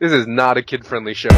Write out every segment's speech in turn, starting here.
This is not a kid-friendly show.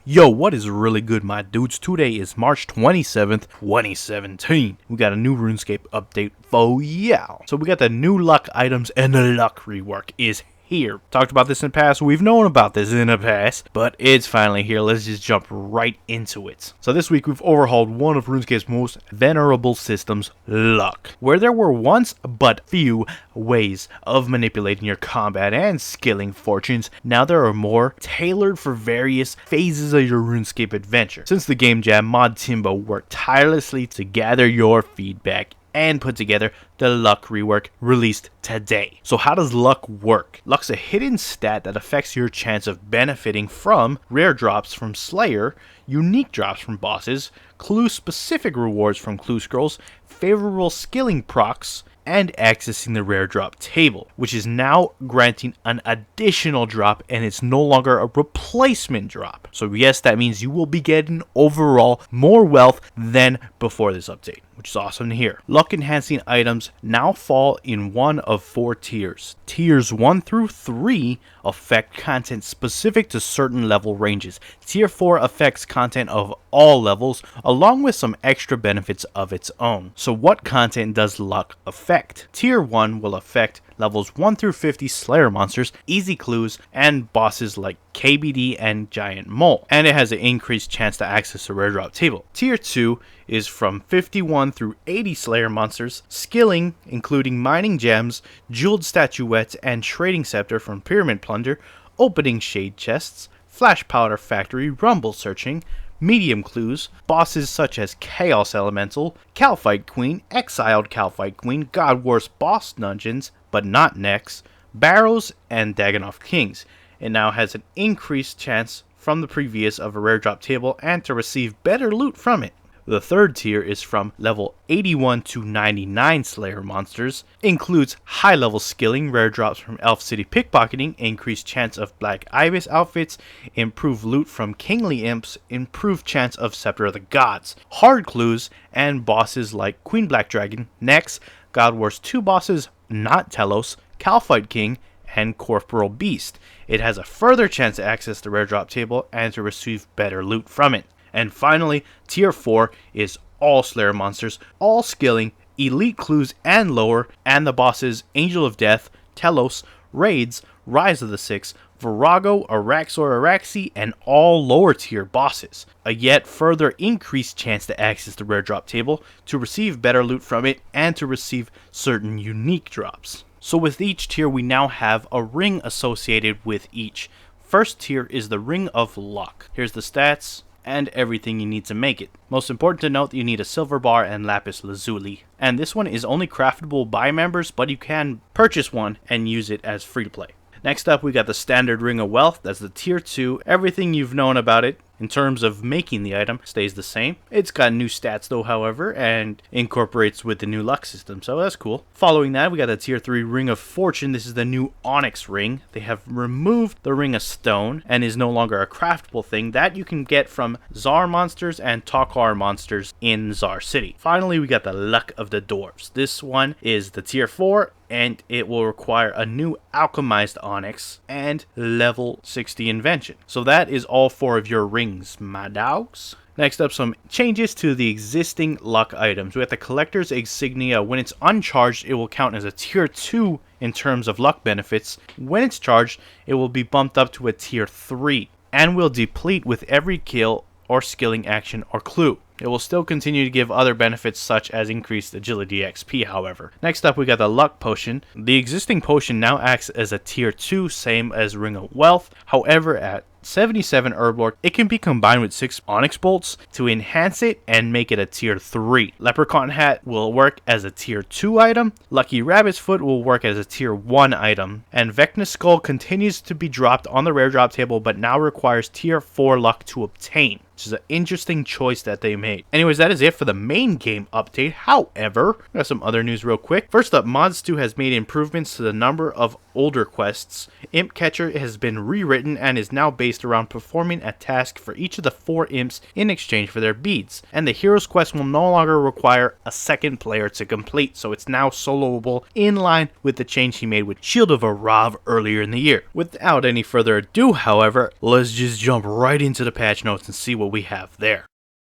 Yo, what is really good, my dudes? Today is March 27th, 2017. We got a new RuneScape update for y'all. So we got the new luck items and the luck rework is here. Talked about this in the past. We've known about this in the past, but it's finally here. Let's just jump right into it. So this week we've overhauled one of RuneScape's most venerable systems, luck. Where there were once but few ways of manipulating your combat and skilling fortunes, now there are more tailored for various phases of your RuneScape adventure. Since the Game Jam, mod Timbo worked tirelessly to gather your feedback and put together the luck rework released today. So how does luck work? Luck's a hidden stat that affects your chance of benefiting from rare drops from Slayer, unique drops from bosses, clue-specific rewards from clue scrolls, favorable skilling procs, and accessing the rare drop table, which is now granting an additional drop and it's no longer a replacement drop. So yes, that means you will be getting overall more wealth than before this update, which is awesome to hear. Luck enhancing items now fall in one of four tiers. Tiers 1 through 3 affect content specific to certain level ranges. Tier 4 affects content of all levels, along with some extra benefits of its own. So what content does luck affect? Tier 1 will affect levels 1 through 50 Slayer monsters, easy clues, and bosses like KBD and Giant Mole, and it has an increased chance to access the rare drop table. Tier 2 is from 51 through 80 Slayer monsters, skilling, including mining gems, jeweled statuettes, and trading scepter from Pyramid Plunder, opening shade chests, flash powder factory, rumble searching, medium clues, bosses such as Chaos Elemental, Calphite Queen, Exiled Calphite Queen, God Wars boss dungeons, but not Nex, Barrows, and Dagannoth Kings. It now has an increased chance from the previous of a rare drop table and to receive better loot from it. The third tier is from level 81 to 99 Slayer monsters, includes high level skilling, rare drops from Elf City pickpocketing, increased chance of Black Ibis outfits, improved loot from Kingly Imps, improved chance of Scepter of the Gods, hard clues, and bosses like Queen Black Dragon, Nex, God Wars 2 bosses, not Telos, Calphite King, and Corporal Beast. It has a further chance to access the rare drop table and to receive better loot from it. And finally, Tier 4 is all Slayer monsters, all skilling, elite clues and lower, and the bosses Angel of Death, Telos, Raids, Rise of the Six, Virago, Araxor Araxi, and all lower tier bosses. A yet further increased chance to access the rare drop table, to receive better loot from it, and to receive certain unique drops. So with each tier we now have a ring associated with each. First tier is the Ring of Luck. Here's the stats and everything you need to make it. Most important to note, you need a silver bar and lapis lazuli. And this one is only craftable by members, but you can purchase one and use it as free to play. Next up, we got the standard Ring of Wealth. That's the tier 2. Everything you've known about it in terms of making the item stays the same. It's got new stats though, however, and incorporates with the new luck system, so that's cool. Following that, we got the tier 3 Ring of Fortune. This is the new Onyx ring. They have removed the Ring of Stone and is no longer a craftable thing that you can get from Zar monsters and Takar monsters in Zar City. Finally, we got the Luck of the Dwarves. This one is the tier 4 and it will require a new alchemized onyx and level 60 invention. So that is all 4 of your rings, my dogs. Next up, some changes to the existing luck items. We have the collector's insignia. When it's uncharged, it will count as a tier 2 in terms of luck benefits. When it's charged, it will be bumped up to a tier 3 and will deplete with every kill or skilling action or clue. It will still continue to give other benefits such as increased agility XP, however. Next up, we got the Luck Potion. The existing potion now acts as a tier 2, same as Ring of Wealth. However, at 77 Herblore, it can be combined with 6 Onyx Bolts to enhance it and make it a tier 3. Leprechaun Hat will work as a tier 2 item. Lucky Rabbit's Foot will work as a tier 1 item. And Vecna Skull continues to be dropped on the rare drop table, but now requires tier 4 luck to obtain. which is an interesting choice that they made. Anyways, that is it for the main game update. However, we got some other news real quick. First up, Mods 2 has made improvements to the number of older quests. Imp Catcher has been rewritten and is now based around performing a task for each of the 4 imps in exchange for their beads. And the Hero's Quest will no longer require a second player to complete, so it's now soloable, in line with the change he made with Shield of Arav earlier in the year. Without any further ado, however, let's just jump right into the patch notes and see what we have there.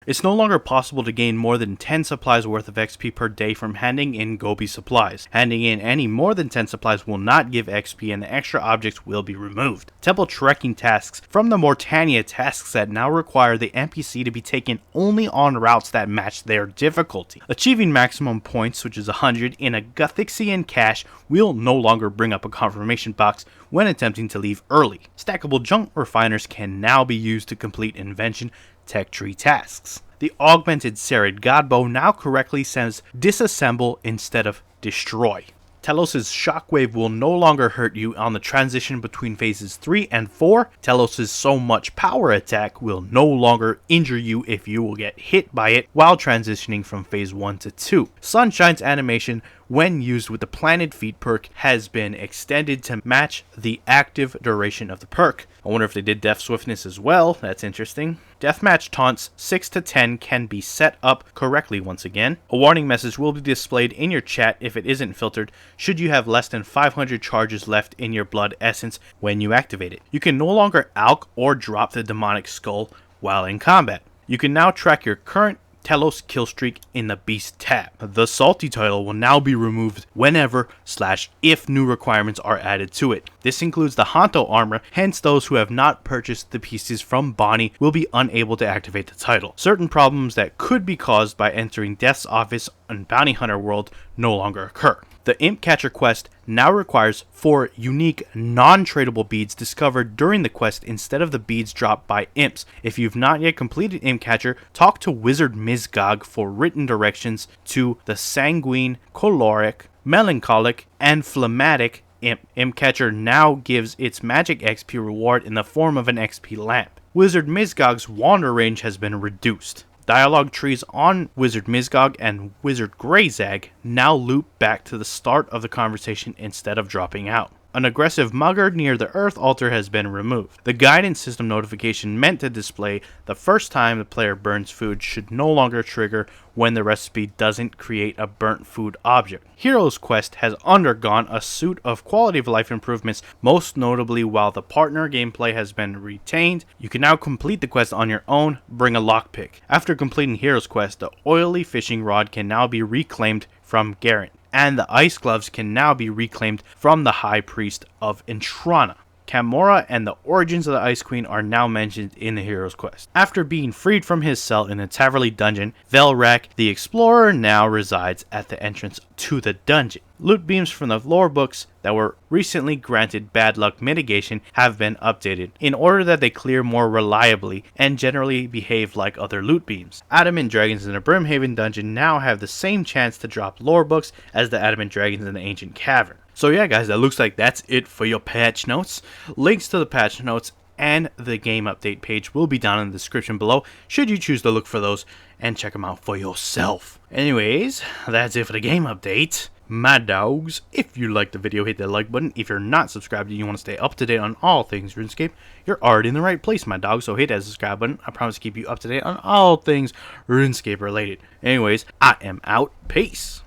It's no longer possible to gain more than 10 supplies worth of XP per day from handing in Gobi supplies. Handing in any more than 10 supplies will not give XP and the extra objects will be removed. Temple trekking tasks from the Mortania task set now require the NPC to be taken only on routes that match their difficulty. Achieving maximum points, which is 100, in a Gothixian cache will no longer bring up a confirmation box when attempting to leave early. Stackable junk refiners can now be used to complete invention tech tree tasks. The augmented Serrid Godbow now correctly says disassemble instead of destroy. Telos' shockwave will no longer hurt you on the transition between phases 3 and 4. Telos' so much power attack will no longer injure you if you will get hit by it while transitioning from phase 1 to 2. Sunshine's animation, when used with the Planted Feet perk, has been extended to match the active duration of the perk. I wonder if they did Death Swiftness as well. That's interesting. Deathmatch taunts 6 to 10 can be set up correctly once again. A warning message will be displayed in your chat if it isn't filtered should you have less than 500 charges left in your blood essence when you activate it. You can no longer alch or drop the demonic skull while in combat. You can now track your current Telos killstreak in the Beast tab. The Salty title will now be removed whenever/if new requirements are added to it. This includes the Hanto armor, hence those who have not purchased the pieces from Bonnie will be unable to activate the title. Certain problems that could be caused by entering Death's office on Bounty Hunter World no longer occur. The Imp Catcher quest now requires 4 unique non-tradable beads discovered during the quest instead of the beads dropped by imps. If you've not yet completed Imp Catcher, talk to Wizard Mizgog for written directions to the Sanguine, Choleric, Melancholic, and Phlegmatic imp. Imp Catcher now gives its magic XP reward in the form of an XP lamp. Wizard Mizgog's wander range has been reduced. Dialogue trees on Wizard Mizgog and Wizard Greyzag now loop back to the start of the conversation instead of dropping out. An aggressive mugger near the Earth altar has been removed. The guidance system notification meant to display the first time the player burns food should no longer trigger when the recipe doesn't create a burnt food object. Hero's Quest has undergone a suite of quality of life improvements, most notably while the partner gameplay has been retained. You can now complete the quest on your own, bring a lockpick. After completing Hero's Quest, the oily fishing rod can now be reclaimed from Garrett, and the ice gloves can now be reclaimed from the High Priest of Entrana. Camorra and the origins of the Ice Queen are now mentioned in the Hero's Quest. After being freed from his cell in the Taverley dungeon, Velrak, the explorer, now resides at the entrance to the dungeon. Loot beams from the lore books that were recently granted bad luck mitigation have been updated in order that they clear more reliably and generally behave like other loot beams. Adamant dragons in the Brimhaven dungeon now have the same chance to drop lore books as the adamant dragons in the ancient cavern. So yeah guys, that looks like that's it for your patch notes. Links to the patch notes and the game update page will be down in the description below should you choose to look for those and check them out for yourself. Anyways, that's it for the game update. My dogs, if you liked the video, hit that like button. If you're not subscribed and you want to stay up to date on all things RuneScape, you're already in the right place, my dog. So hit that subscribe button. I promise to keep you up to date on all things RuneScape related. Anyways, I am out. Peace.